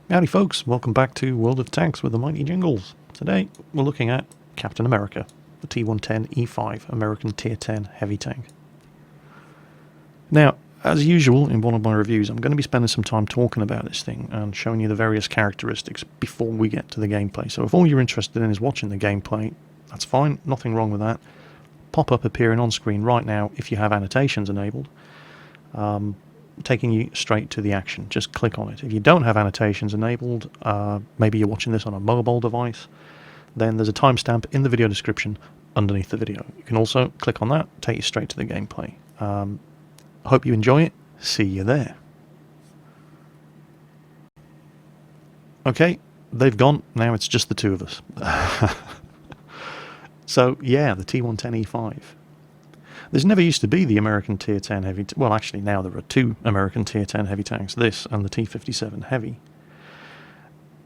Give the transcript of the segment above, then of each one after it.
Howdy folks, welcome back to World of Tanks with the mighty Jingles. Today we're looking at Captain America, the T110E5 American Tier 10 heavy tank. Now, as usual in one of my reviews, I'm going to be spending some time talking about this thing and showing you the various characteristics before we get to the gameplay. So if all you're interested in is watching the gameplay, that's fine, nothing wrong with that. Pop-up appearing on screen right now if you have annotations enabled. Taking you straight to the action. Just click on it. If you don't have annotations enabled, maybe you're watching this on a mobile device, then there's a timestamp in the video description underneath the video. You can also click on that, take you straight to the gameplay. Hope you enjoy it. See you there. Okay, they've gone. Now it's just the two of us. So yeah, the T110E5. There's never used to be the American Tier 10 heavy... well, actually, now there are two American Tier 10 heavy tanks, this and the T-57 Heavy.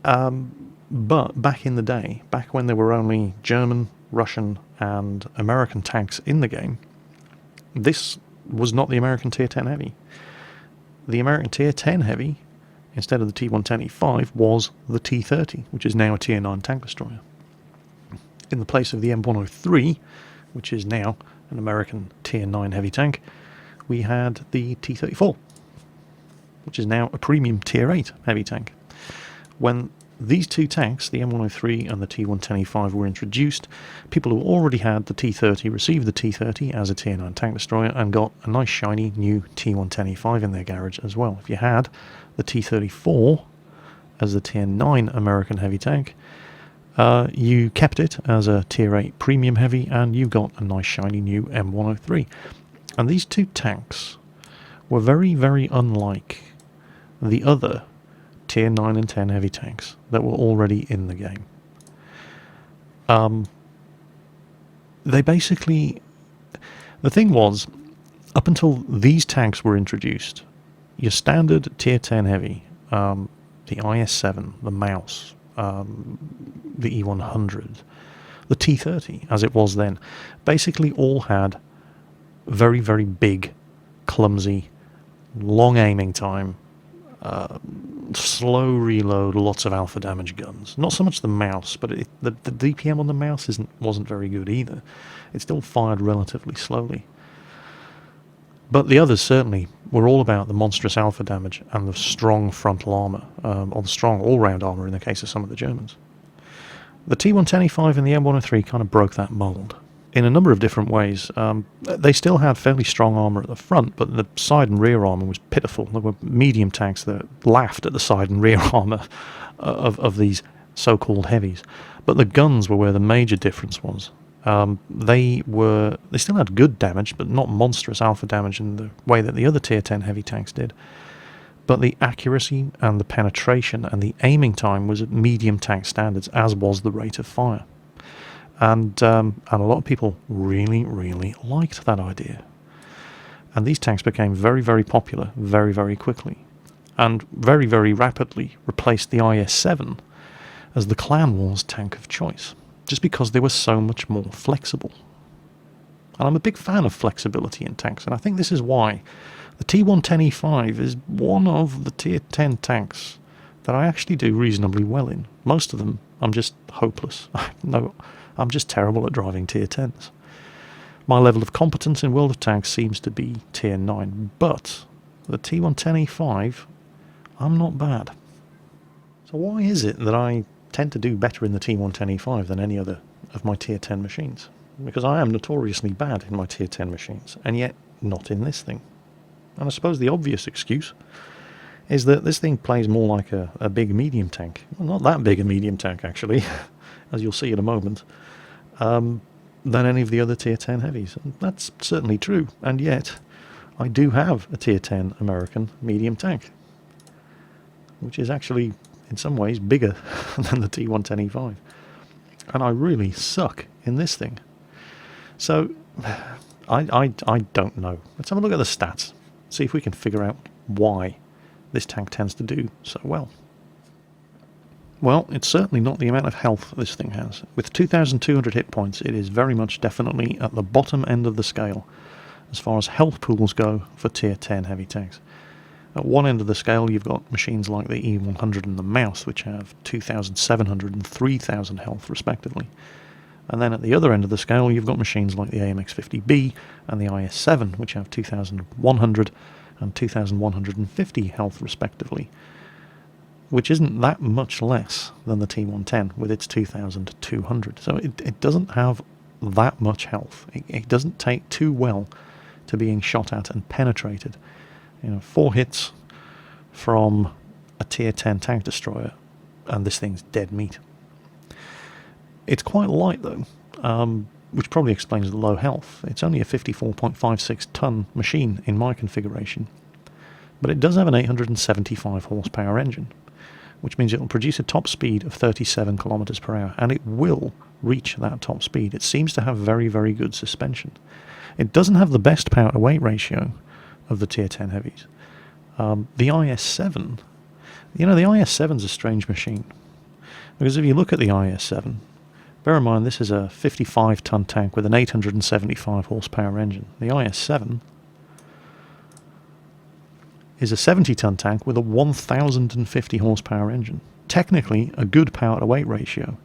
But back in the day, back when there were only German, Russian and American tanks in the game, this was not the American Tier 10 Heavy. The American Tier 10 Heavy, instead of the T110E5, was the T-30, which is now a Tier 9 tank destroyer. In the place of the M103, which is now an American Tier 9 heavy tank, we had the T-34, which is now a premium Tier 8 heavy tank. When these two tanks, the M103 and the T110E5, were introduced, people who already had the T-30 received the T-30 as a Tier 9 tank destroyer and got a nice shiny new T110E5 in their garage as well. If you had the T-34 as the Tier 9 American heavy tank, you kept it as a Tier 8 premium heavy and you got a nice shiny new M103. And these two tanks were very, very unlike the other Tier 9 and 10 heavy tanks that were already in the game. They basically... the thing was, up until these tanks were introduced, your standard Tier 10 heavy, the IS-7, the Mouse, the E100, the T-30 as it was then, basically all had very, very big, clumsy, long aiming time, slow reload, lots of alpha damage guns. Not so much the Mouse, but the DPM on the Mouse wasn't very good either. It still fired relatively slowly. But the others certainly were all about the monstrous alpha damage and the strong frontal armour, or the strong all-round armour in the case of some of the Germans. The T110E5 and the M103 kind of broke that mould in a number of different ways. They still had fairly strong armour at the front, but the side and rear armour was pitiful. There were medium tanks that laughed at the side and rear armour of these so-called heavies. But the guns were where the major difference was. They still had good damage, but not monstrous alpha damage in the way that the other Tier 10 heavy tanks did. But the accuracy and the penetration and the aiming time was at medium tank standards, as was the rate of fire. And a lot of people really, really liked that idea. And these tanks became very, very popular very, very quickly. And very, very rapidly replaced the IS-7 as the Clan Wars tank of choice, just because they were so much more flexible. And I'm a big fan of flexibility in tanks, and I think this is why the T110E5 is one of the Tier 10 tanks that I actually do reasonably well in. Most of them, I'm just hopeless. No, I'm just terrible at driving Tier 10s. My level of competence in World of Tanks seems to be Tier 9, but the T110E5, I'm not bad. So why is it that I tend to do better in the T110E5 than any other of my Tier 10 machines? Because I am notoriously bad in my Tier 10 machines, and yet not in this thing. And I suppose the obvious excuse is that this thing plays more like a big medium tank. Well, not that big a medium tank, actually, as you'll see in a moment, than any of the other Tier 10 heavies. And that's certainly true, and yet I do have a Tier 10 American medium tank, which is actually in some ways bigger than the T110E5. And I really suck in this thing. So, I don't know. Let's have a look at the stats. See if we can figure out why this tank tends to do so well. Well, it's certainly not the amount of health this thing has. With 2,200 hit points, it is very much definitely at the bottom end of the scale as far as health pools go for Tier 10 heavy tanks. At one end of the scale, you've got machines like the E100 and the Mouse, which have 2,700 and 3,000 health, respectively. And then at the other end of the scale, you've got machines like the AMX50B and the IS7, which have 2,100 and 2,150 health, respectively, which isn't that much less than the T110 with its 2,200. So it doesn't have that much health. It doesn't take too well to being shot at and penetrated. 4 hits from a tier 10 tank destroyer, and this thing's dead meat. It's quite light though, which probably explains the low health. It's only a 54.56 ton machine in my configuration, but it does have an 875 horsepower engine, which means it will produce a top speed of 37 kilometers per hour, and it will reach that top speed. It seems to have very, very good suspension. It doesn't have the best power to weight ratio of the tier 10 heavies. The IS7, the IS7's a strange machine, because if you look at the IS7, bear in mind this is a 55 ton tank with an 875 horsepower engine. The IS7 is a 70 ton tank with a 1050 horsepower engine. Technically a good power to weight ratio,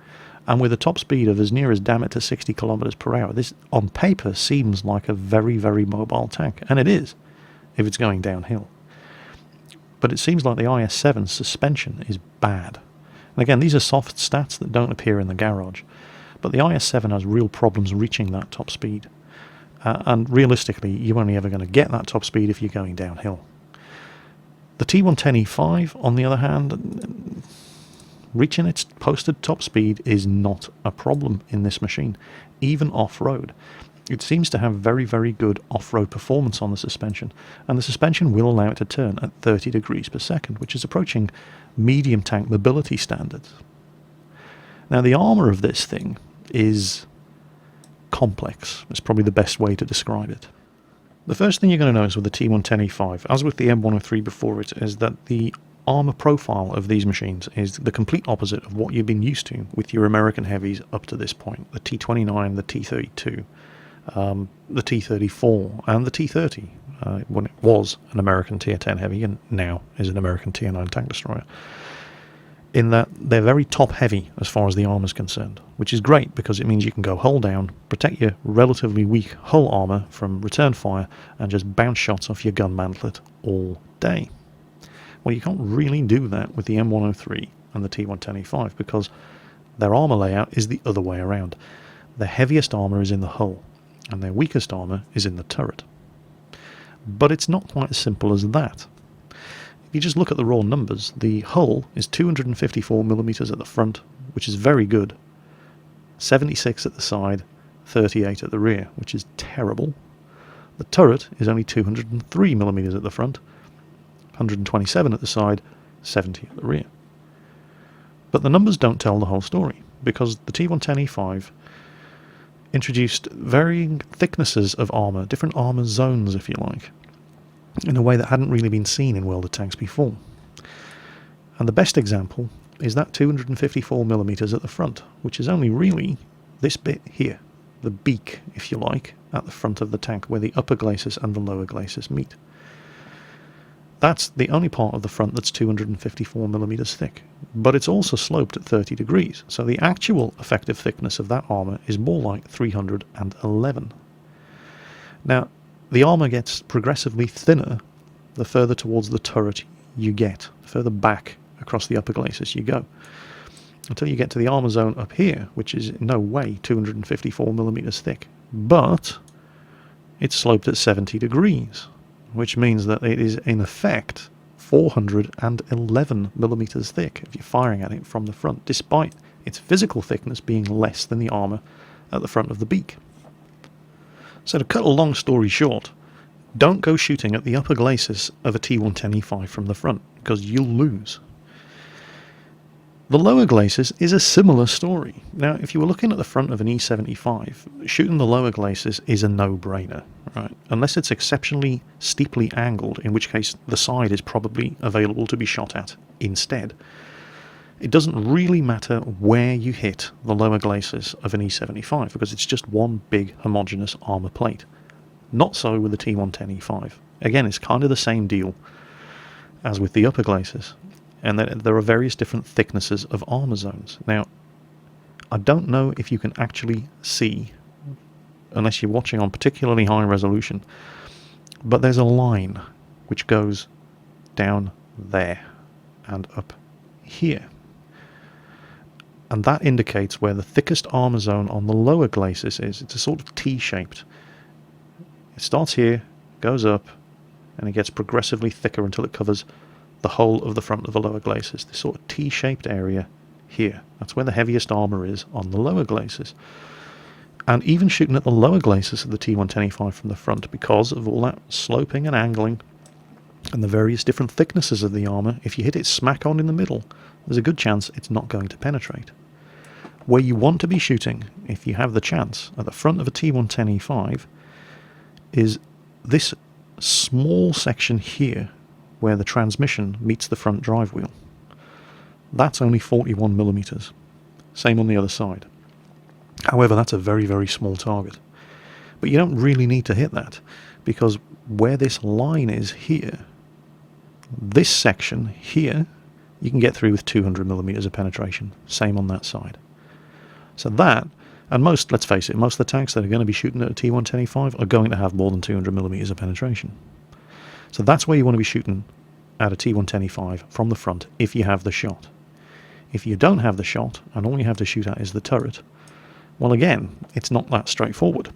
and with a top speed of as near as damn it to 60 kilometers per hour. This on paper seems like a very, very mobile tank, and it is if it's going downhill. But it seems like the IS7's suspension is bad. And again, these are soft stats that don't appear in the garage, but the IS7 has real problems reaching that top speed. And realistically, you're only ever going to get that top speed if you're going downhill. The T110E5, on the other hand, reaching its posted top speed is not a problem in this machine, even off-road. It seems to have very, very good off-road performance on the suspension, and the suspension will allow it to turn at 30 degrees per second, which is approaching medium tank mobility standards. Now, the armour of this thing is complex. It's probably the best way to describe it. The first thing you're going to notice with the T110E5, as with the M103 before it, is that the armour profile of these machines is the complete opposite of what you've been used to with your American heavies up to this point. The T29, the T32, the T34 and the T30, when it was an American tier 10 heavy and now is an American tier 9 tank destroyer, in that they're very top heavy as far as the armour is concerned, which is great because it means you can go hull down, protect your relatively weak hull armour from return fire, and just bounce shots off your gun mantlet all day. Well, you can't really do that with the M103 and the T110E5 because their armour layout is the other way around. The heaviest armour is in the hull, and their weakest armour is in the turret. But it's not quite as simple as that. If you just look at the raw numbers, the hull is 254mm at the front, which is very good, 76 at the side, 38 at the rear, which is terrible. The turret is only 203mm at the front, 127 at the side, 70 at the rear. But the numbers don't tell the whole story, because the T110E5 introduced varying thicknesses of armour, different armour zones if you like, in a way that hadn't really been seen in World of Tanks before. And the best example is that 254mm at the front, which is only really this bit here, the beak if you like, at the front of the tank where the upper glacis and the lower glacis meet. That's the only part of the front that's 254mm thick, but it's also sloped at 30 degrees, so the actual effective thickness of that armour is more like 311. Now, the armour gets progressively thinner the further towards the turret you get, the further back across the upper glacis you go, until you get to the armour zone up here, which is in no way 254mm thick, but it's sloped at 70 degrees. Which means that it is in effect 411mm thick if you're firing at it from the front, despite its physical thickness being less than the armour at the front of the beak. So to cut a long story short, don't go shooting at the upper glacis of a T110E5 from the front, because you'll lose. The lower glacis is a similar story. Now, if you were looking at the front of an E75, shooting the lower glacis is a no-brainer, right? Unless it's exceptionally steeply angled, in which case the side is probably available to be shot at instead. It doesn't really matter where you hit the lower glacis of an E75, because it's just one big homogeneous armour plate. Not so with the T110E5. Again, it's kind of the same deal. as with the upper Glaciers. And there are various different thicknesses of armor zones. Now, I don't know if you can actually see, unless you're watching on particularly high resolution, but there's a line which goes down there and up here. And that indicates where the thickest armor zone on the lower Glaciers is. It's a sort of T-shaped. It starts here, goes up, and it gets progressively thicker until it covers the whole of the front of the lower Glaciers. This sort of T-shaped area here. That's where the heaviest armor is on the lower Glaciers. And even shooting at the lower Glaciers of the T110E5 from the front, because of all that sloping and angling and the various different thicknesses of the armor, if you hit it smack on in the middle, there's a good chance it's not going to penetrate. Where you want to be shooting, if you have the chance, at the front of a T110E5, is this small section here where the transmission meets the front drive wheel. That's only 41mm. Same on the other side. However, that's a very, very small target. But you don't really need to hit that, because where this line is here, this section here, you can get through with 200mm of penetration. Same on that side. So that, and most, let's face it, most of the tanks that are going to be shooting at a T110E5 are going to have more than 200mm of penetration. So that's where you want to be shooting at a T110E5 from the front if you have the shot. If you don't have the shot, and all you have to shoot at is the turret, well, again, it's not that straightforward.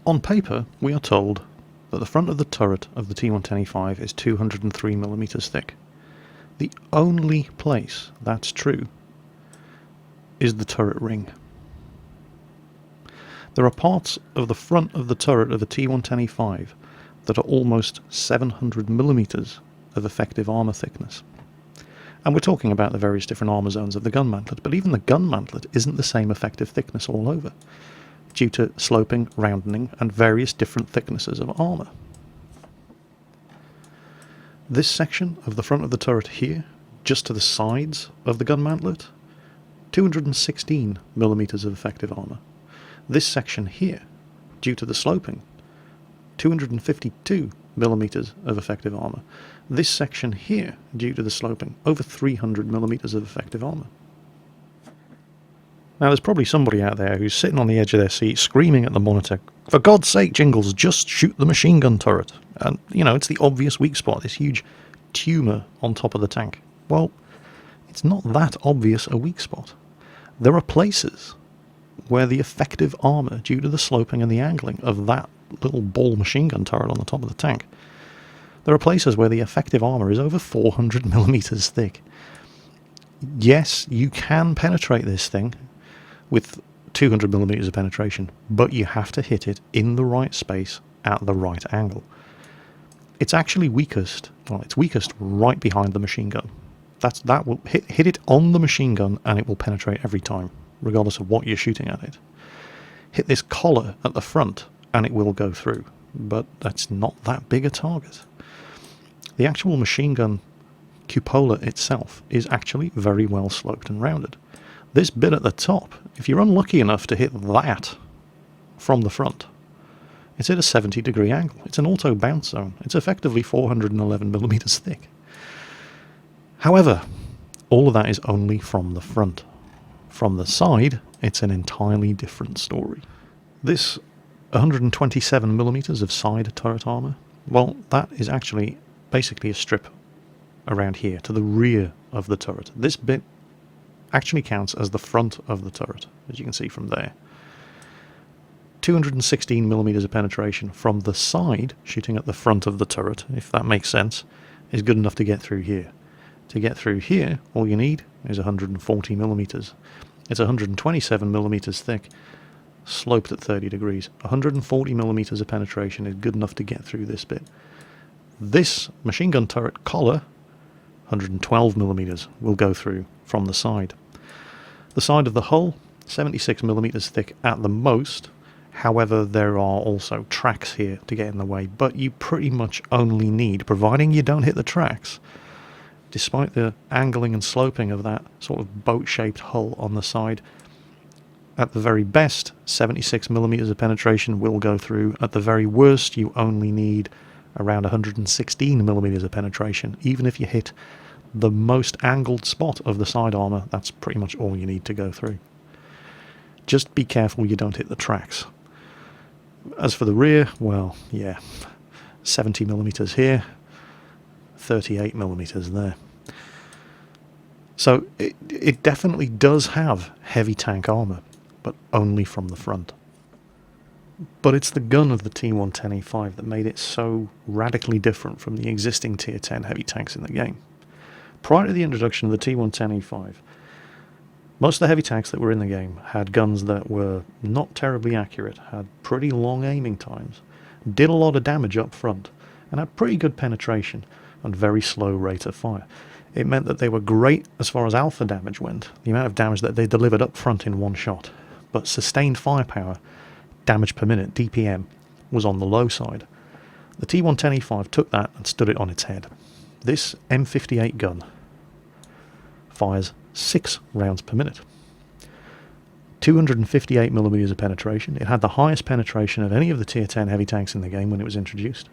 On paper, we are told that the front of the turret of the T110E5 is 203mm thick. The only place that's true is the turret ring. There are parts of the front of the turret of the T110E5 that are almost 700mm of effective armor thickness. And we're talking about the various different armor zones of the gun mantlet, but even the gun mantlet isn't the same effective thickness all over, due to sloping, rounding, and various different thicknesses of armor. This section of the front of the turret here, just to the sides of the gun mantlet, 216mm of effective armor. This section here, due to the sloping, 252mm of effective armor. This section here, due to the sloping, over 300mm of effective armor. Now, there's probably somebody out there who's sitting on the edge of their seat screaming at the monitor, "For God's sake, Jingles, just shoot the machine gun turret." And, you know, it's the obvious weak spot, this huge tumour on top of the tank. Well, it's not that obvious a weak spot. There are places where the effective armor, due to the sloping and the angling of that little ball machine gun turret on the top of the tank, there are places where the effective armor is over 400mm thick. Yes, you can penetrate this thing with 200mm of penetration, but you have to hit it in the right space at the right angle. It's actually weakest, well, it's weakest right behind the machine gun. That will hit it on the machine gun and it will penetrate every time, regardless of what you're shooting at it. Hit this collar at the front and it will go through, but that's not that big a target. The actual machine gun cupola itself is actually very well sloped and rounded. This bit at the top, if you're unlucky enough to hit that from the front, it's at a 70-degree angle. It's an auto bounce zone. It's effectively 411mm thick. However, all of that is only from the front. From the side, it's an entirely different story. This 127mm of side turret armor, well, that is actually basically a strip around here to the rear of the turret. This bit actually counts as the front of the turret, as you can see from there. 216mm of penetration from the side, shooting at the front of the turret, if that makes sense, is good enough to get through here. To get through here, all you need is 140mm. It's 127mm thick, sloped at 30 degrees. 140mm of penetration is good enough to get through this bit. This machine gun turret collar, 112mm, will go through from the side. The side of the hull, 76mm thick at the most. However, there are also tracks here to get in the way, but you pretty much only need, providing you don't hit the tracks, despite the angling and sloping of that sort of boat-shaped hull on the side, at the very best, 76mm of penetration will go through. At the very worst, you only need around 116 millimeters of penetration. Even if you hit the most angled spot of the side armor, that's pretty much all you need to go through. Just be careful you don't hit the tracks. As for the rear, well, yeah, 70 millimeters here, 38 millimeters there. So it definitely does have heavy tank armor, but only from the front. But it's the gun of the T110E5 that made it so radically different from the existing Tier 10 heavy tanks in the game. Prior to the introduction of the T110E5, most of the heavy tanks that were in the game had guns that were not terribly accurate, had pretty long aiming times, did a lot of damage up front, and had pretty good penetration and very slow rate of fire. It meant that they were great as far as alpha damage went, the amount of damage that they delivered up front in one shot, but sustained firepower, damage per minute, DPM, was on the low side. The T110E5 took that and stood it on its head. This M58 gun fires 6 rounds per minute. 258 millimeters of penetration. It had the highest penetration of any of the Tier 10 heavy tanks in the game when it was introduced.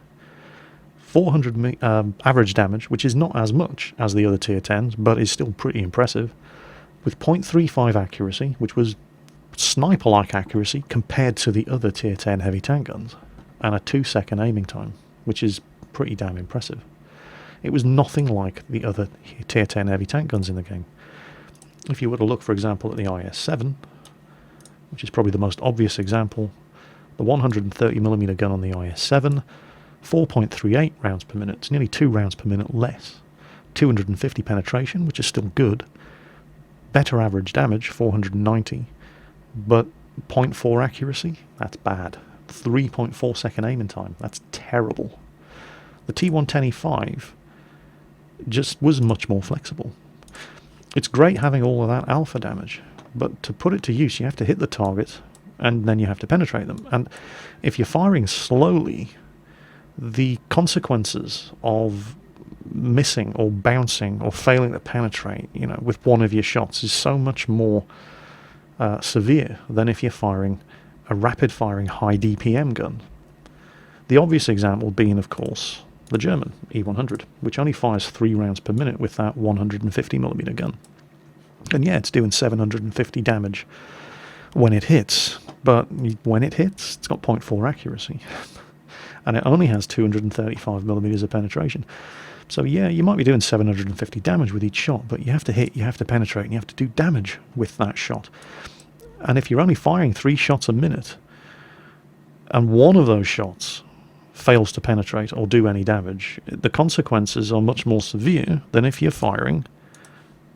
400 average damage, which is not as much as the other Tier 10s, but is still pretty impressive, with 0.35 accuracy, which was sniper-like accuracy compared to the other Tier 10 heavy tank guns, and a 2-second aiming time, which is pretty damn impressive. It was nothing like the other Tier 10 heavy tank guns in the game. If you were to look, for example, at the IS-7, which is probably the most obvious example, the 130mm gun on the IS-7, 4.38 rounds per minute, it's nearly 2 rounds per minute less. 250 penetration, which is still good. Better average damage, 490, but 0.4 accuracy, that's bad. 3.4 second aiming time, that's terrible. The T110E5 just was much more flexible. It's great having all of that alpha damage, but to put it to use, you have to hit the target, and then you have to penetrate them. And if you're firing slowly, the consequences of missing or bouncing or failing to penetrate, with one of your shots is so much more severe than if you're firing a rapid-firing high DPM gun. The obvious example being, of course, the German E100, which only fires 3 rounds per minute with that 150mm gun. And yeah, it's doing 750 damage when it hits, but when it hits, it's got 0.4 accuracy. And it only has 235mm of penetration. So yeah, you might be doing 750 damage with each shot, but you have to hit, you have to penetrate, and you have to do damage with that shot. And if you're only firing 3 shots a minute, and one of those shots fails to penetrate or do any damage, the consequences are much more severe than if you're firing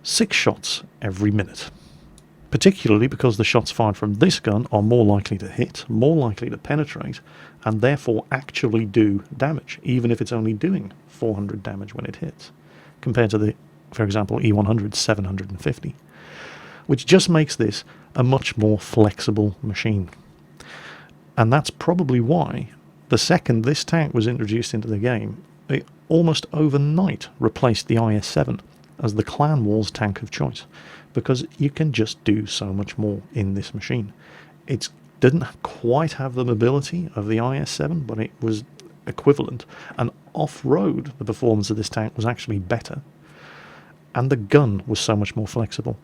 6 shots every minute. Particularly because the shots fired from this gun are more likely to hit, more likely to penetrate, and therefore actually do damage, even if it's only doing 400 damage when it hits, compared to the, for example, E100's 750, which just makes this a much more flexible machine. And that's probably why the second this tank was introduced into the game, it almost overnight replaced the IS-7 as the Clan Wars tank of choice, because you can just do so much more in this machine. It didn't quite have the mobility of the IS-7, but it was equivalent. And off-road, the performance of this tank was actually better. And the gun was so much more flexible.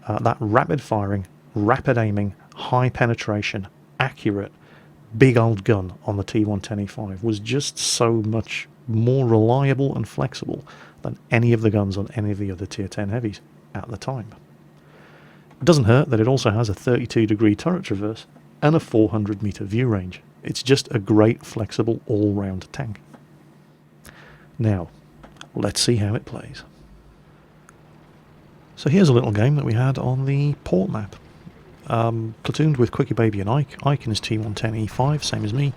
That rapid-firing, rapid aiming, high penetration, accurate, big old gun on the T110E5 was just so much more reliable and flexible than any of the guns on any of the other Tier 10 heavies at the time. It doesn't hurt that it also has a 32-degree turret traverse and a 400-meter view range. It's just a great, flexible, all-round tank. Now, let's see how it plays. So here's a little game that we had on the port map. Platooned with Quickie Baby and Ike. Ike in his T110E5, same as me.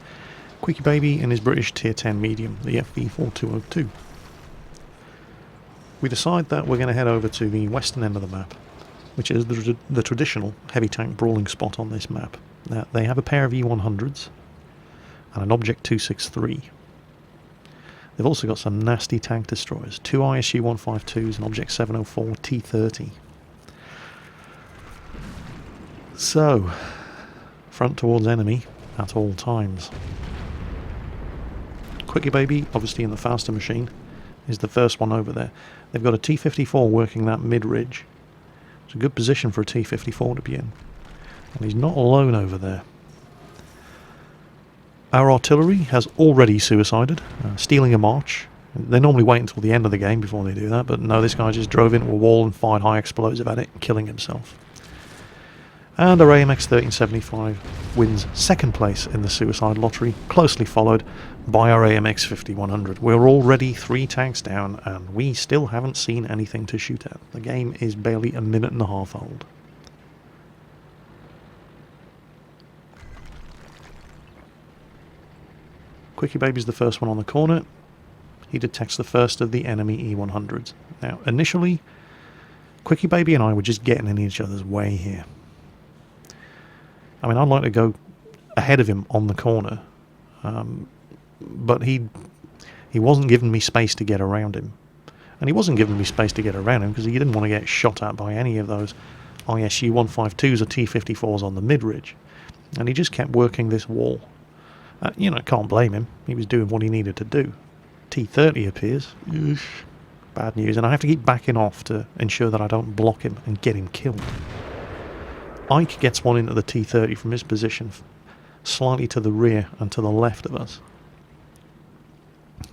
Quickie Baby in his British Tier 10 medium, the FV4202. We decide that we're going to head over to the western end of the map, which is the traditional heavy tank brawling spot on this map. Now, they have a pair of E100s and an Object 263. They've also got some nasty tank destroyers, 2 ISU 152s and Object 704 T30. So, front towards enemy at all times. Quickie Baby, obviously in the faster machine, is the first one over there. They've got a T-54 working that mid-ridge. It's a good position for a T-54 to be in. And he's not alone over there. Our artillery has already suicided, stealing a march. They normally wait until the end of the game before they do that, but no, this guy just drove into a wall and fired high explosive at it, killing himself. And our AMX 1375 wins second place in the suicide lottery, closely followed by our AMX 5100. We're already 3 tanks down, and we still haven't seen anything to shoot at. The game is barely a minute and a half old. Quickie Baby's the first one on the corner. He detects the first of the enemy E100s. Now, initially, Quickie Baby and I were just getting in each other's way here. I mean, I'd like to go ahead of him on the corner, but he wasn't giving me space to get around him. And he wasn't giving me space to get around him because he didn't want to get shot at by any of those ISU 152s or T-54s on the mid-ridge. And he just kept working this wall. You know, can't blame him. He was doing what he needed to do. T-30 appears. Bad news. And I have to keep backing off to ensure that I don't block him and get him killed. Ike gets one into the T-30 from his position, slightly to the rear and to the left of us.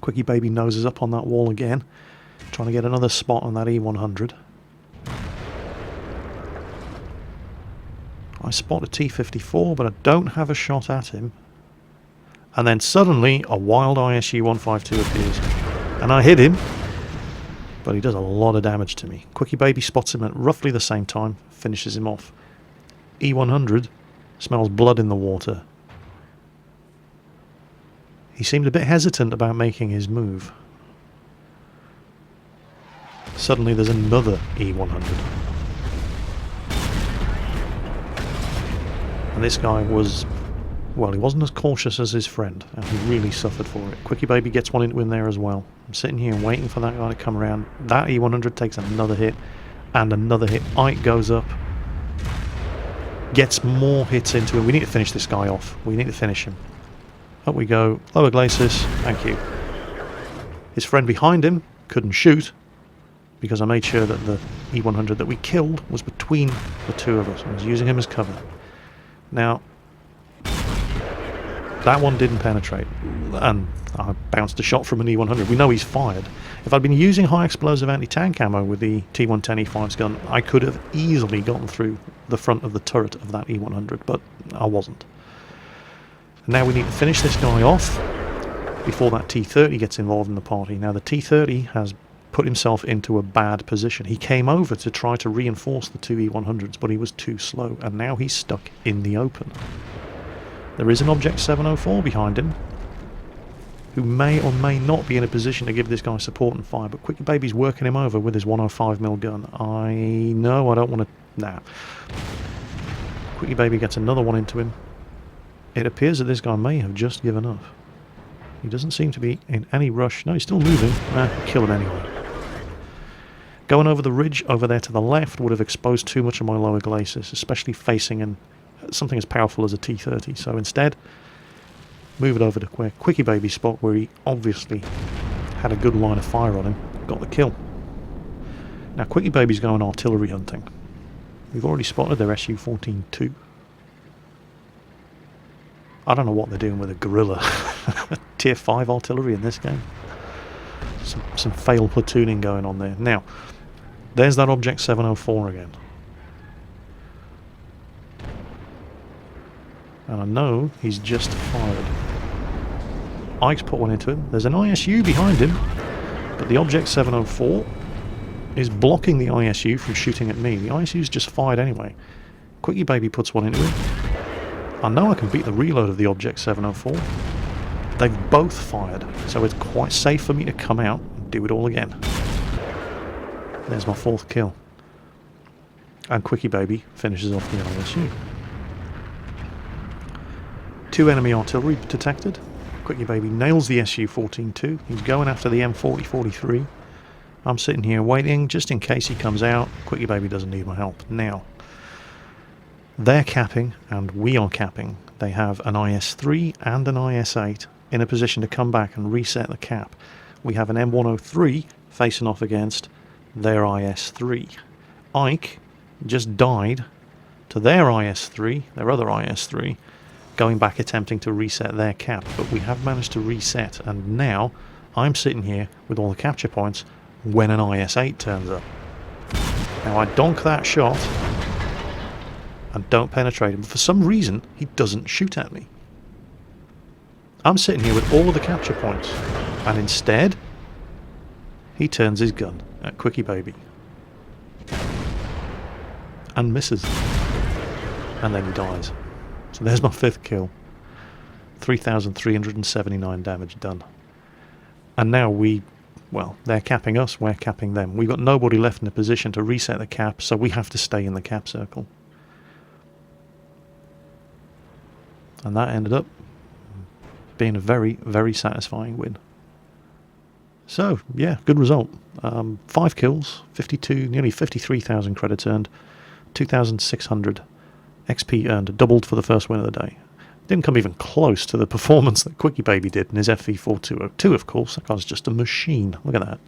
Quickie Baby noses up on that wall again, trying to get another spot on that E100. I spot a T-54, but I don't have a shot at him. And then suddenly a wild ISU 152 appears, and I hit him, but he does a lot of damage to me. Quickie Baby spots him at roughly the same time, finishes him off. E100 smells blood in the water. He seemed a bit hesitant about making his move. Suddenly there's another E100. And this guy was, well, he wasn't as cautious as his friend, and he really suffered for it. Quickie Baby gets one into him there as well. I'm sitting here waiting for that guy to come around. That E100 takes another hit, and another hit. Ike goes up, gets more hits into him. We need to finish this guy off. We need to finish him. Up we go. Lower Glaciers. Thank you. His friend behind him couldn't shoot because I made sure that the E100 that we killed was between the two of us. I was using him as cover. Now, that one didn't penetrate, and I bounced a shot from an E100. We know he's fired. If I'd been using high explosive anti-tank ammo with the T110E5's gun, I could have easily gotten through the front of the turret of that E100, but I wasn't. Now we need to finish this guy off before that T-30 gets involved in the party. Now the T-30 has put himself into a bad position. He came over to try to reinforce the two E100s, but he was too slow, and now he's stuck in the open. There is an Object 704 behind him, who may or may not be in a position to give this guy support and fire, but Quickie Baby's working him over with his 105mm gun. I know I don't want to... Nah. Quickie Baby gets another one into him. It appears that this guy may have just given up. He doesn't seem to be in any rush. No, he's still moving. Kill him anyway. Going over the ridge over there to the left would have exposed too much of my lower glaciers, especially facing something as powerful as a T-30. So instead, move it over to Quickie Baby's spot, where he obviously had a good line of fire on him. Got the kill. Now Quickie Baby's going artillery hunting. We've already spotted their Su-14-2. I don't know what they're doing with a gorilla. Tier 5 artillery in this game. Some fail platooning going on there. Now, there's that Object 704 again. And I know he's just fired. Ike's put one into him. There's an ISU behind him, but the Object 704 is blocking the ISU from shooting at me. The ISU's just fired anyway. Quickie Baby puts one into him. I know I can beat the reload of the Object 704. They've both fired, so it's quite safe for me to come out and do it all again. There's my fourth kill. And Quickie Baby finishes off the ISU. 2 enemy artillery detected. Quickie Baby nails the Su-14-2. He's going after the M40-43. I'm sitting here waiting just in case he comes out. Quickie Baby doesn't need my help. Now, they're capping and we are capping. They have an IS-3 and an IS-8 in a position to come back and reset the cap. We have an M103 facing off against their IS-3. Ike just died to their IS-3, their other IS-3, going back attempting to reset their cap, but we have managed to reset, and now I'm sitting here with all the capture points when an IS-8 turns up. Now I donk that shot and don't penetrate him, but for some reason he doesn't shoot at me. I'm sitting here with all of the capture points, and instead he turns his gun at Quickie Baby and misses, and then he dies. So there's my 5th kill. 3,379 damage done. And now well, they're capping us, we're capping them. We've got nobody left in a position to reset the cap, so we have to stay in the cap circle. And that ended up being a very, very satisfying win. So, yeah, good result. 5 kills, 52, nearly 53,000 credits earned, 2,600 XP earned, doubled for the first win of the day. Didn't come even close to the performance that Quickie Baby did in his FV4202, of course. That guy's just a machine. Look at that.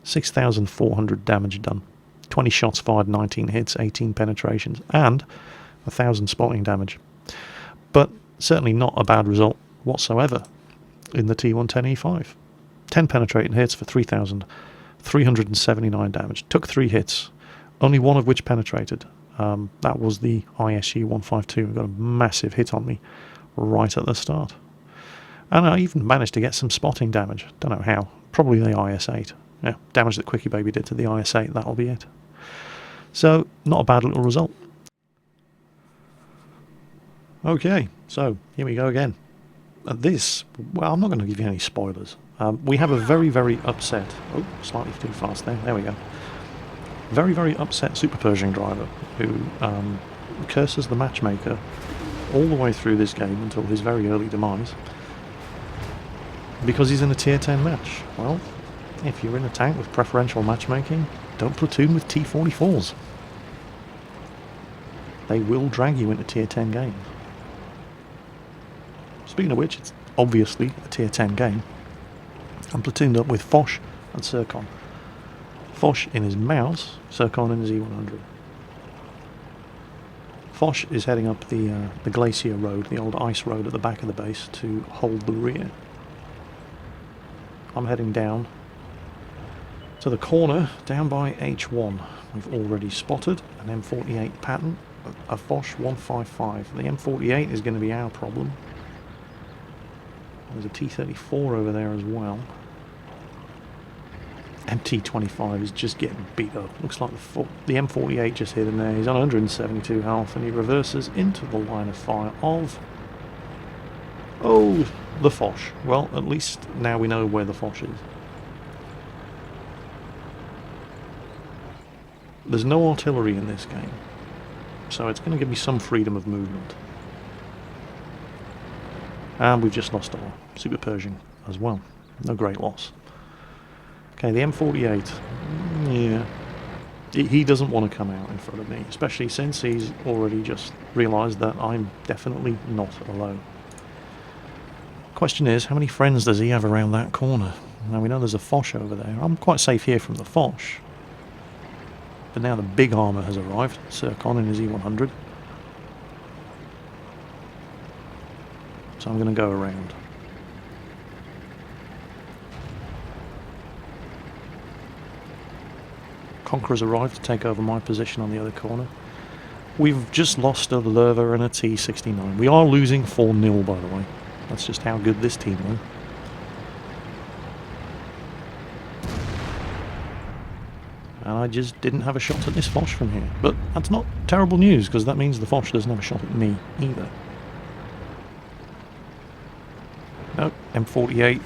6,400 damage done. 20 shots fired, 19 hits, 18 penetrations, and 1,000 spotting damage. But certainly not a bad result whatsoever in the T110E5. 10 penetrating hits for 3,379 damage. Took 3 hits, only one of which penetrated. That was the ISU 152. Got a massive hit on me right at the start. And I even managed to get some spotting damage. Don't know how. Probably the IS-8. Yeah, damage that Quickie Baby did to the IS-8, that'll be it. So, not a bad little result. Okay, so here we go again. This, well, I'm not going to give you any spoilers. We have a very, very upset... Oh, slightly too fast there. There we go. Very, very upset Super Pershing driver who curses the matchmaker all the way through this game until his very early demise because he's in a tier 10 match. Well, if you're in a tank with preferential matchmaking, don't platoon with T44s. They will drag you into tier 10 games. Speaking of which, it's obviously a tier 10 game. I'm platooned up with Foch and Sircon. Foch in his mouse, Sircon in his E100. Foch is heading up the Glacier road, the old ice road at the back of the base, to hold the rear. I'm heading down to the corner, down by H1. We've already spotted an M48 pattern, a Foch 155. The M48 is going to be our problem. There's a T34 over there as well. MT25 is just getting beat up. Looks like the M48 just hit him there. He's on 172 health and he reverses into the line of fire of... Oh, the Foch. Well, at least now we know where the Foch is. There's no artillery in this game, so it's going to give me some freedom of movement. And we've just lost our Super Pershing as well. No great loss. Okay, the M48, yeah, he doesn't want to come out in front of me, especially since he's already just realised that I'm definitely not alone. Question is, how many friends does he have around that corner? Now we know there's a Foch over there. I'm quite safe here from the Foch. But now the big armour has arrived, Sircon in his E100. So I'm going to go around. Conqueror's arrived to take over my position on the other corner. We've just lost a Lerva and a T69. We are losing 4-0, by the way. That's just how good this team was. And I just didn't have a shot at this Foch from here. But that's not terrible news, because that means the Foch doesn't have a shot at me either. No, M48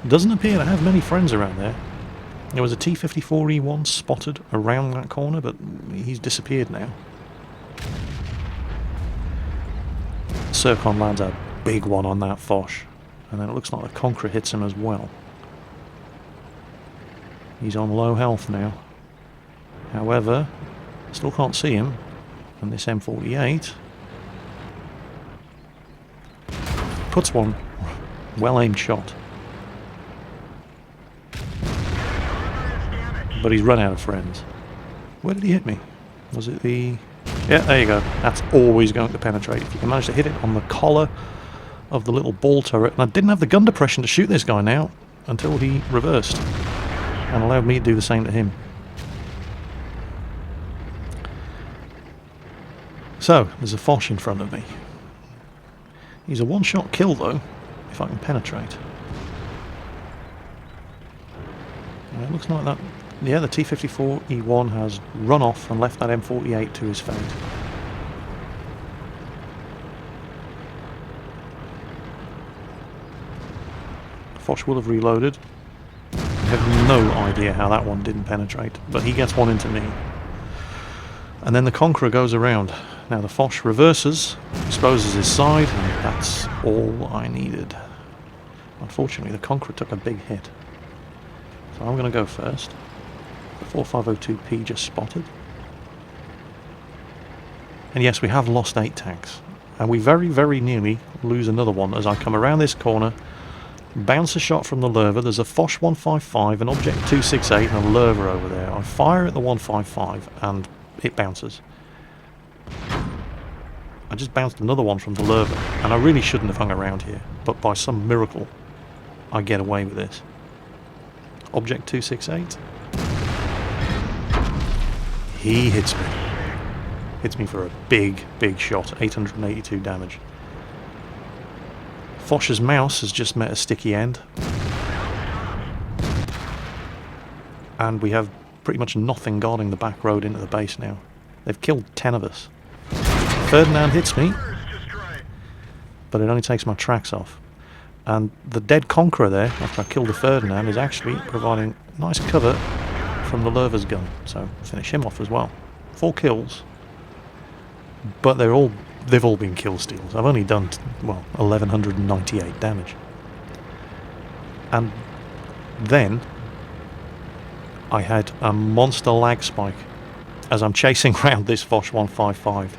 doesn't appear to have many friends around there. There was a T54E1 spotted around that corner, but he's disappeared now. Sircon lands a big one on that Foch, and then it looks like the Conqueror hits him as well. He's on low health now. However, still can't see him, and this M48 puts one Well-aimed shot. But he's run out of friends. Where did he hit me? Was it the... Yeah, there you go. That's always going to penetrate. If you can manage to hit it on the collar of the little ball turret. And I didn't have the gun depression to shoot this guy now until he reversed and allowed me to do the same to him. So, there's a Foch in front of me. He's a one-shot kill though, if I can penetrate. And it looks like that... Yeah, the T-54E1 has run off and left that M48 to his fate. Foch will have reloaded. I have no idea how that one didn't penetrate, but he gets one into me. And then the Conqueror goes around. Now the Foch reverses, exposes his side, and that's all I needed. Unfortunately, the Conqueror took a big hit. So I'm going to go first. The 4502P just spotted. And yes, we have lost 8 tanks. And we very, very nearly lose another one as I come around this corner, bounce a shot from the Lerva. There's a Foch 155, an Object 268, and a Lerva over there. I fire at the 155 and it bounces. I just bounced another one from the Lerva, and I really shouldn't have hung around here, but by some miracle I get away with this. Object 268. He hits me. Hits me for a big, big shot. 882 damage. Foch's mouse has just met a sticky end. And we have pretty much nothing guarding the back road into the base now. They've killed 10 of us. Ferdinand hits me, but it only takes my tracks off. And the dead Conqueror there, after I killed the Ferdinand, is actually providing nice cover from the Lerva's gun. So finish him off as well. 4 kills. But they've all been kill steals. I've only done, well, 1198 damage. And then I had a monster lag spike as I'm chasing around this Foch 155.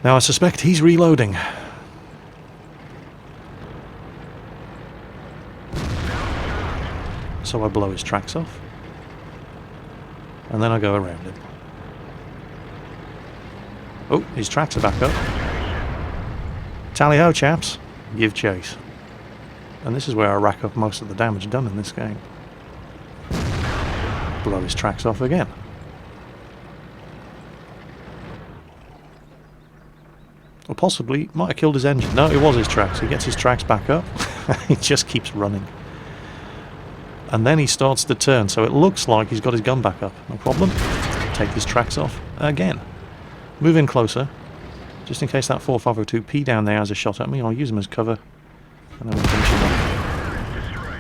Now I suspect he's reloading. So I blow his tracks off. And then I go around him. Oh, his tracks are back up. Tally-ho, chaps. Give chase. And this is where I rack up most of the damage done in this game. Blow his tracks off again. Or possibly, might have killed his engine. No, it was his tracks. He gets his tracks back up. He just keeps running. And then he starts to turn, so it looks like he's got his gun back up. No problem. Take his tracks off again. Move in closer, just in case that 4502P down there has a shot at me. I'll use him as cover, and then we'll finish him off.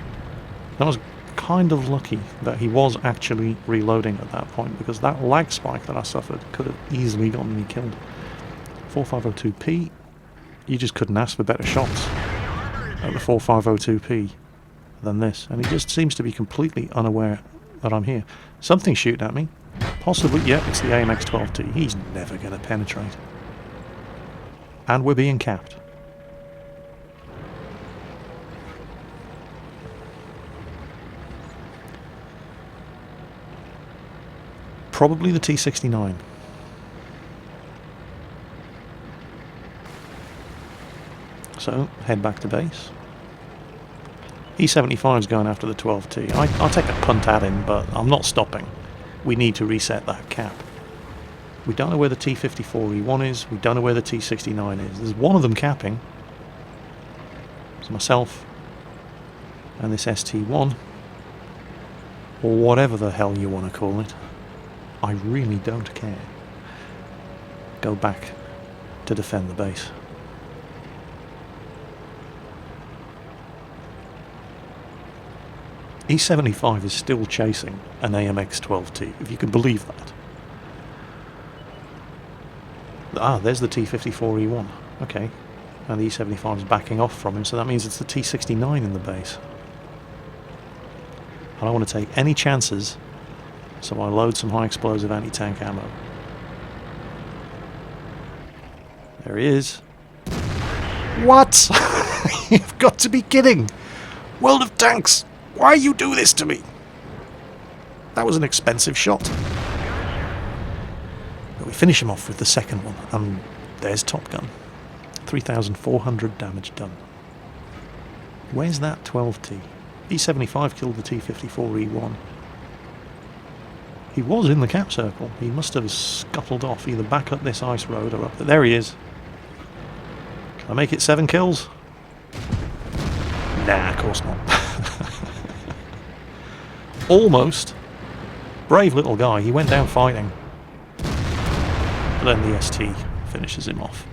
That was kind of lucky that he was actually reloading at that point, because that lag spike that I suffered could have easily gotten me killed. 4502P, you just couldn't ask for better shots at the 4502P than this, and he just seems to be completely unaware that I'm here. Something's shooting at me. Possibly, yeah, it's the AMX-12T. He's never going to penetrate. And we're being capped. Probably the T-69. So, head back to base. E75's going after the 12T. I'll take a punt at him, but I'm not stopping. We need to reset that cap. We don't know where the T-54E1 is. We don't know where the T-69 is. There's one of them capping. It's myself and this ST1, or whatever the hell you want to call it. I really don't care. Go back to defend the base. E75 is still chasing an AMX-12T, if you can believe that. Ah, there's the T-54E1. Okay. And the E75 is backing off from him, so that means it's the T-69 in the base. I don't want to take any chances, so I load some high explosive anti-tank ammo. There he is. What? You've got to be kidding! World of Tanks! Why you do this to me? That was an expensive shot. But we finish him off with the second one, and there's Top Gun. 3,400 damage done. Where's that 12T? E75 killed the T-54E1. He was in the cap circle. He must have scuttled off, either back up this ice road or up there. There he is. Can I make it 7 kills? Nah, of course not. Almost. Brave little guy. He went down fighting. But then the ST finishes him off.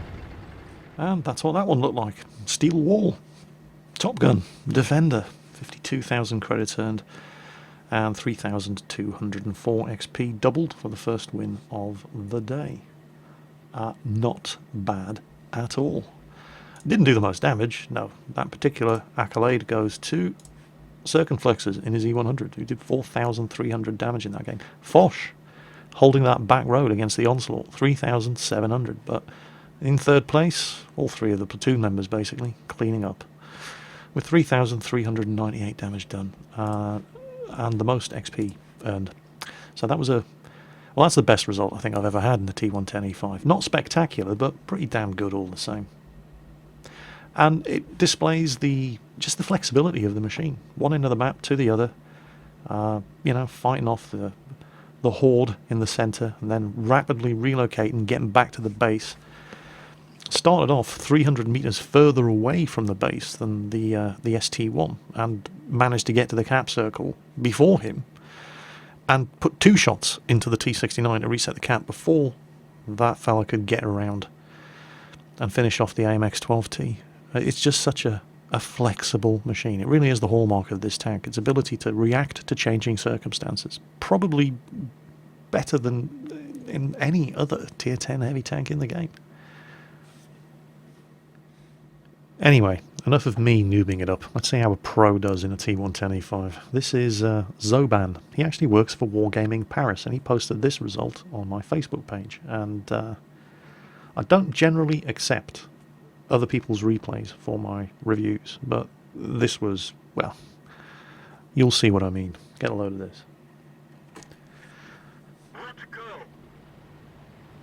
And that's what that one looked like. Steel Wall. Top Gun. Defender. 52,000 credits earned. And 3,204 XP, doubled for the first win of the day. Not bad at all. Didn't do the most damage, no. That particular accolade goes to Circumflexes in his E100, who did 4,300 damage in that game. Foch, holding that back road against the Onslaught, 3,700. But in third place, all three of the platoon members basically, cleaning up, with 3,398 damage done. And the most XP earned. So that was well, that's the best result I think I've ever had in the T110E5. Not spectacular, but pretty damn good all the same. And it displays just the flexibility of the machine. One end of the map to the other, fighting off the horde in the centre, and then rapidly relocating, getting back to the base. Started off 300 metres further away from the base than the ST1, and managed to get to the cap circle before him, and put 2 shots into the T69 to reset the cap before that fella could get around and finish off the AMX 12T. It's just such a flexible machine. It really is the hallmark of this tank. Its ability to react to changing circumstances. Probably better than in any other Tier 10 heavy tank in the game. Anyway, enough of me noobing it up. Let's see how a pro does in a T110E5. This is Zoban. He actually works for Wargaming Paris, and he posted this result on my Facebook page. And I don't generally accept other people's replays for my reviews, but this was, well, you'll see what I mean. Get a load of this.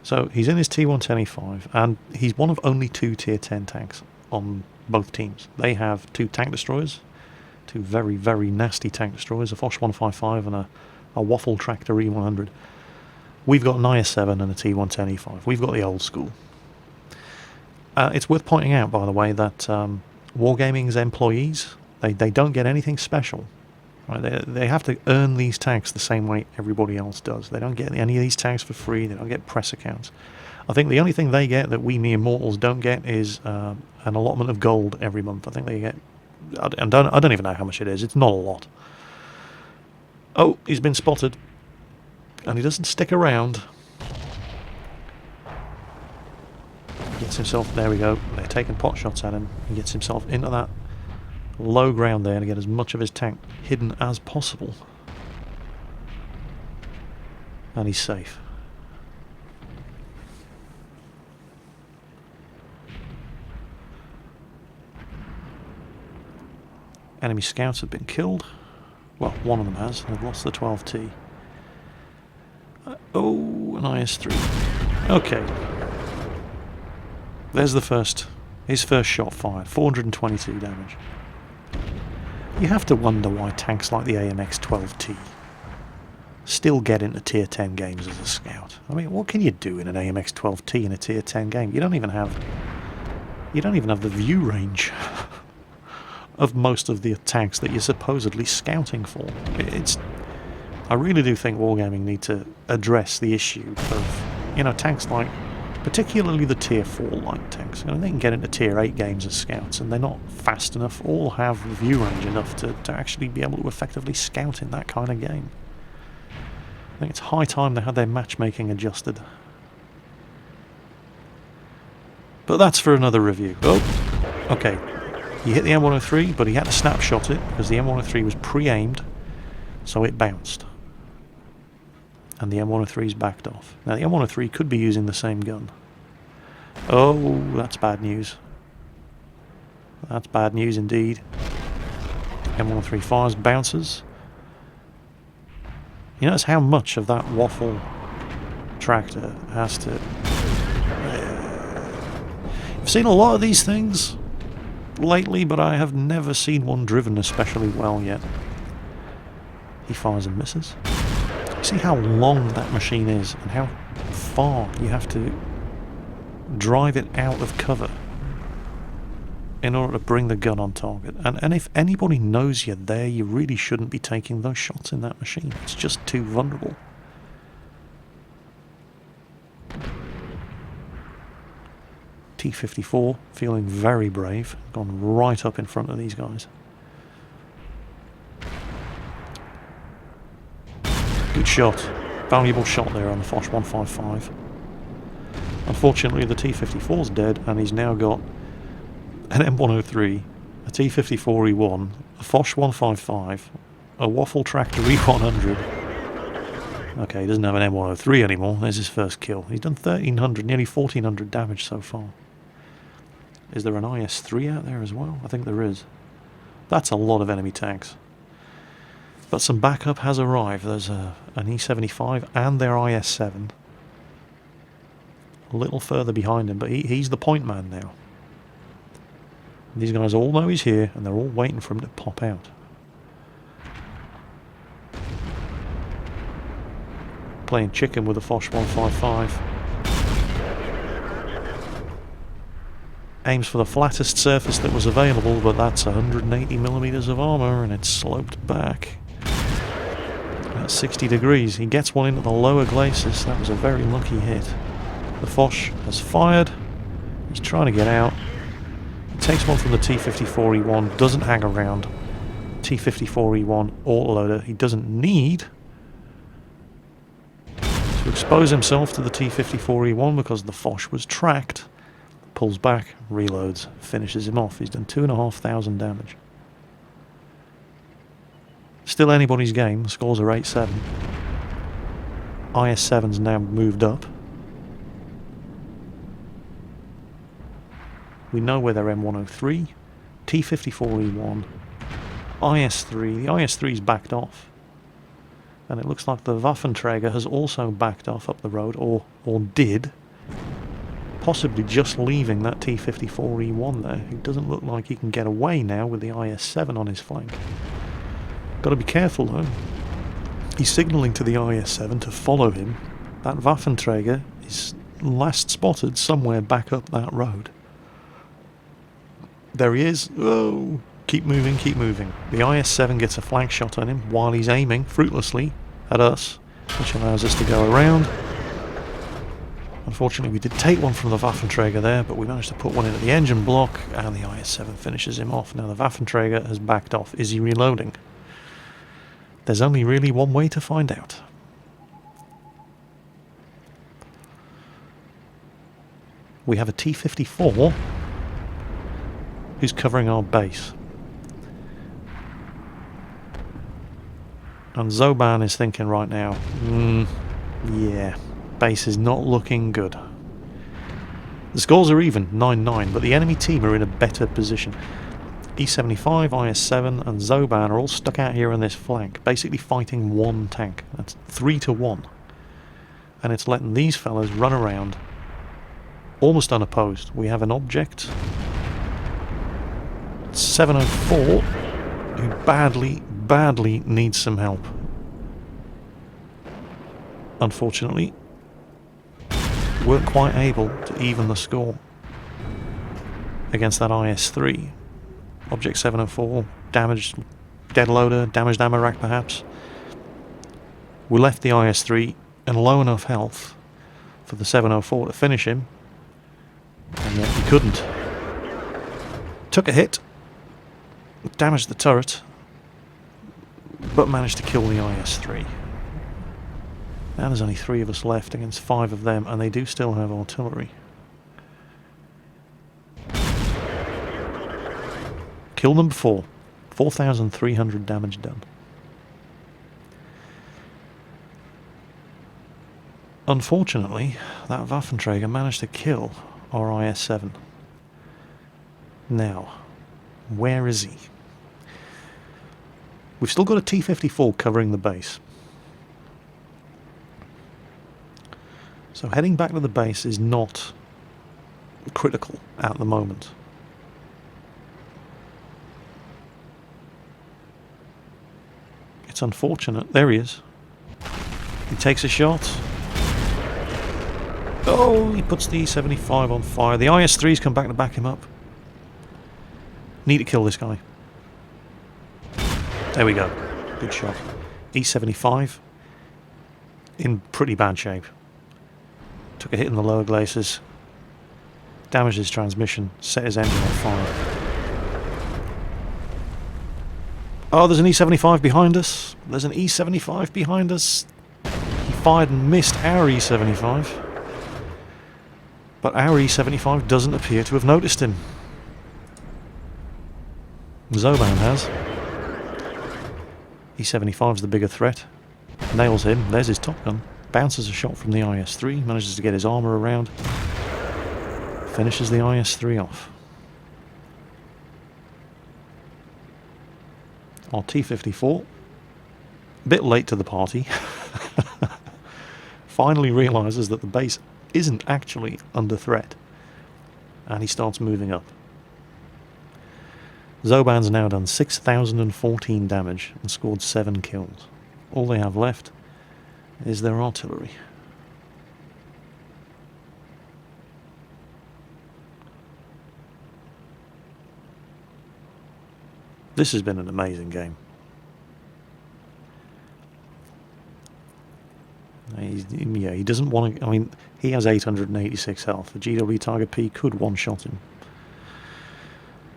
So he's in his T110E5, and he's one of only 2 Tier 10 tanks on both teams. They have 2 tank destroyers, 2 very, very nasty tank destroyers, a Foch 155 and a Waffle Tractor E100. We've got an IS-7 and a T110E5. We've got the old school. It's worth pointing out, by the way, that Wargaming's employees, they don't get anything special. Right? They have to earn these tanks the same way everybody else does. They don't get any of these tanks for free. They don't get press accounts. I think the only thing they get that we mere mortals don't get is an allotment of gold every month. I think they get, I don't even know how much it is. It's not a lot. Oh, he's been spotted, and he doesn't stick around. Gets himself, there we go. They're taking pot shots at him. He gets himself into that low ground there to get as much of his tank hidden as possible, and he's safe. Enemy scouts have been killed. Well, one of them has. They've lost the 12T. Oh, an IS-3. Okay. There's his first shot fired. 422 damage. You have to wonder why tanks like the AMX 12T still get into Tier 10 games as a scout. I mean, what can you do in an AMX 12T in a Tier 10 game? You don't even have the view range of most of the tanks that you're supposedly scouting for. I really do think Wargaming need to address the issue of, tanks like, particularly the Tier 4 light tanks. They can get into Tier 8 games as scouts, and they're not fast enough or have view range enough to actually be able to effectively scout in that kind of game. I think it's high time they had their matchmaking adjusted. But that's for another review. Oh, okay. He hit the M103, but he had to snapshot it because the M103 was pre-aimed, so it bounced. And the M103's backed off. Now the M103 could be using the same gun. Oh, that's bad news. That's bad news indeed. M103 fires, bounces. You notice how much of that waffle tractor has to... I've seen a lot of these things lately, but I have never seen one driven especially well yet. He fires and misses. You see how long that machine is and how far you have to drive it out of cover in order to bring the gun on target. And if anybody knows you're there, you really shouldn't be taking those shots in that machine. It's just too vulnerable. T-54 feeling very brave, gone right up in front of these guys. Good shot, valuable shot there on the Foch 155. Unfortunately the T-54's dead and he's now got an M103, a T-54E1, a Foch 155, a Waffle Tractor E100. Okay, he doesn't have an M103 anymore. There's his first kill. He's done 1,300, nearly 1,400 damage so far. Is there an IS-3 out there as well? I think there is. That's a lot of enemy tanks. But some backup has arrived. There's an E-75 and their IS-7. A little further behind him, but he's the point man now. These guys all know he's here, and they're all waiting for him to pop out. Playing chicken with the Foch 155. Aims for the flattest surface that was available, but that's 180mm of armour, and it's sloped back. At 60 degrees. He gets one into the lower Glaciers. That was a very lucky hit. The Foch has fired. He's trying to get out. He takes one from the T-54E1, doesn't hang around. T-54E1 autoloader. He doesn't need to expose himself to the T-54E1 because the Foch was tracked. Pulls back, reloads, finishes him off. He's done 2,500 damage. Still anybody's game. The scores are 8-7. IS-7's now moved up. We know where they're M103, T-54E1, IS-3. The IS-3's backed off. And it looks like the Waffenträger has also backed off up the road, or did. Possibly just leaving that T-54E1 there. It doesn't look like he can get away now with the IS-7 on his flank. Got to be careful though. He's signalling to the IS-7 to follow him. That Waffenträger is last spotted somewhere back up that road. There he is. Oh, keep moving, keep moving. The IS-7 gets a flank shot on him while he's aiming fruitlessly at us, which allows us to go around. Unfortunately, we did take one from the Waffenträger there, but we managed to put one into the engine block, and the IS-7 finishes him off. Now the Waffenträger has backed off. Is he reloading? There's only really one way to find out. We have a T-54 who's covering our base. And Zoban is thinking right now, yeah, base is not looking good. The scores are even, 9-9, but the enemy team are in a better position. E75, IS-7 and Zoban are all stuck out here on this flank, basically fighting one tank. That's 3-1. And it's letting these fellas run around almost unopposed. We have an object, 704, who badly needs some help. Unfortunately, weren't quite able to even the score against that IS-3. Object 704, damaged dead loader, damaged ammo rack perhaps. We left the IS-3 in low enough health for the 704 to finish him, and yet he couldn't. Took a hit, damaged the turret, but managed to kill the IS-3. Now there's only 3 of us left against 5 of them, and they do still have artillery. Kill number 4. 4,300 damage done. Unfortunately, that Waffenträger managed to kill our IS-7. Now, Where is he? We've still got a T-54 covering the base. So heading back to the base is not critical at the moment. It's unfortunate. There he is. He takes a shot. Oh, he puts the E-75 on fire. The IS-3's come back to back him up. Need to kill this guy. There we go. Good shot. E-75 in pretty bad shape. Took a hit in the lower glaciers. Damaged his transmission. Set his engine on fire. Oh, there's an E-75 behind us. There's an E-75 behind us. He fired and missed our E-75. But our E-75 doesn't appear to have noticed him. Zoban has. E-75's the bigger threat. Nails him. There's his top gun. Bounces a shot from the IS-3. Manages to get his armour around. Finishes the IS-3 off. Our T-54, a bit late to the party, finally realises that the base isn't actually under threat, and he starts moving up. Zoban's now done 6,014 damage and scored 7 kills. All they have left is their artillery. This has been an amazing game. He doesn't want to... I mean, he has 886 health. The GW Tiger P could one-shot him.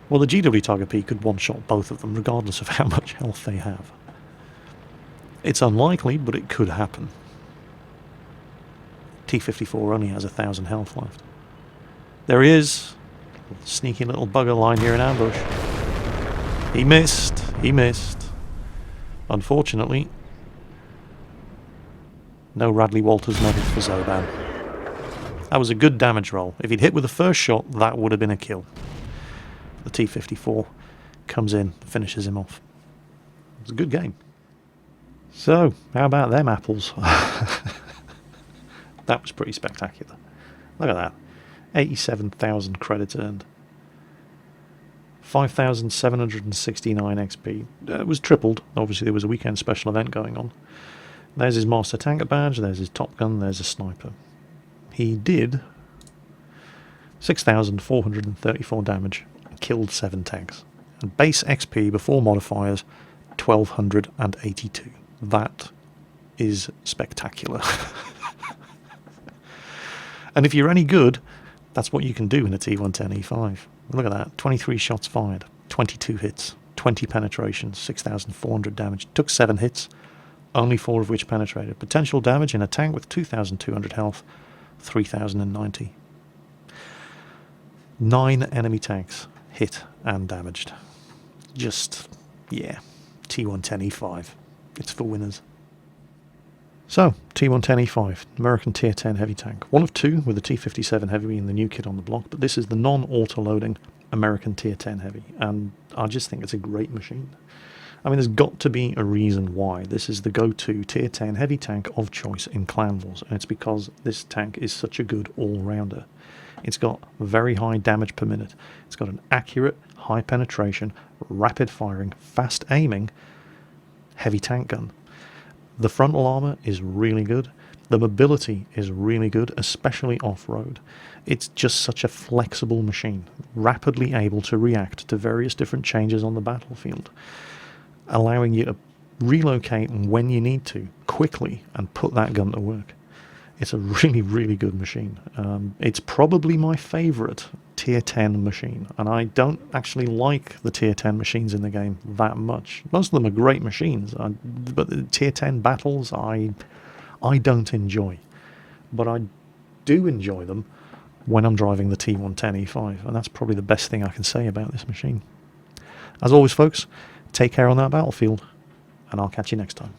Well, the GW Tiger P could one-shot both of them, regardless of how much health they have. It's unlikely, but it could happen. T-54 only has 1,000 health left. There he is. Sneaky little bugger lying here in ambush. He missed. He missed. Unfortunately, no Radley Walters medal for Zoban. That was a good damage roll. If he'd hit with the first shot, that would have been a kill. The T-54 comes in, finishes him off. It was a good game. So, how about them apples? That was pretty spectacular. Look at that. 87,000 credits earned. 5,769 XP. It was tripled. Obviously, there was a weekend special event going on. There's his Master Tanker badge, there's his Top Gun, there's a Sniper. He did 6,434 damage and killed 7 tanks. And base XP before modifiers, 1,282. That is spectacular. And if you're any good, that's what you can do in a T110E5. Look at that, 23 shots fired, 22 hits, 20 penetrations, 6,400 damage. Took 7 hits, only 4 of which penetrated. Potential damage in a tank with 2,200 health, 3,090. 9 enemy tanks hit and damaged. Just, yeah, T110E5. It's for winners. So, T110E5, American Tier 10 heavy tank. One of 2 with the T57 heavy being the new kit on the block, but this is the non-auto-loading American Tier 10 heavy, and I just think it's a great machine. I mean, there's got to be a reason why this is the go-to Tier 10 heavy tank of choice in Clan Wars, and it's because this tank is such a good all-rounder. It's got very high damage per minute. It's got an accurate, high penetration, rapid firing, fast aiming heavy tank gun. The frontal armour is really good. The mobility is really good, especially off-road. It's just such a flexible machine, rapidly able to react to various different changes on the battlefield, allowing you to relocate when you need to, quickly, and put that gun to work. It's a really, really good machine. It's probably my favourite Tier 10 machine, and I don't actually like the Tier 10 machines in the game that much. Most of them are great machines, but the Tier 10 battles I don't enjoy. But I do enjoy them when I'm driving the T110E5, and that's probably the best thing I can say about this machine. As always, folks, take care on that battlefield, and I'll catch you next time.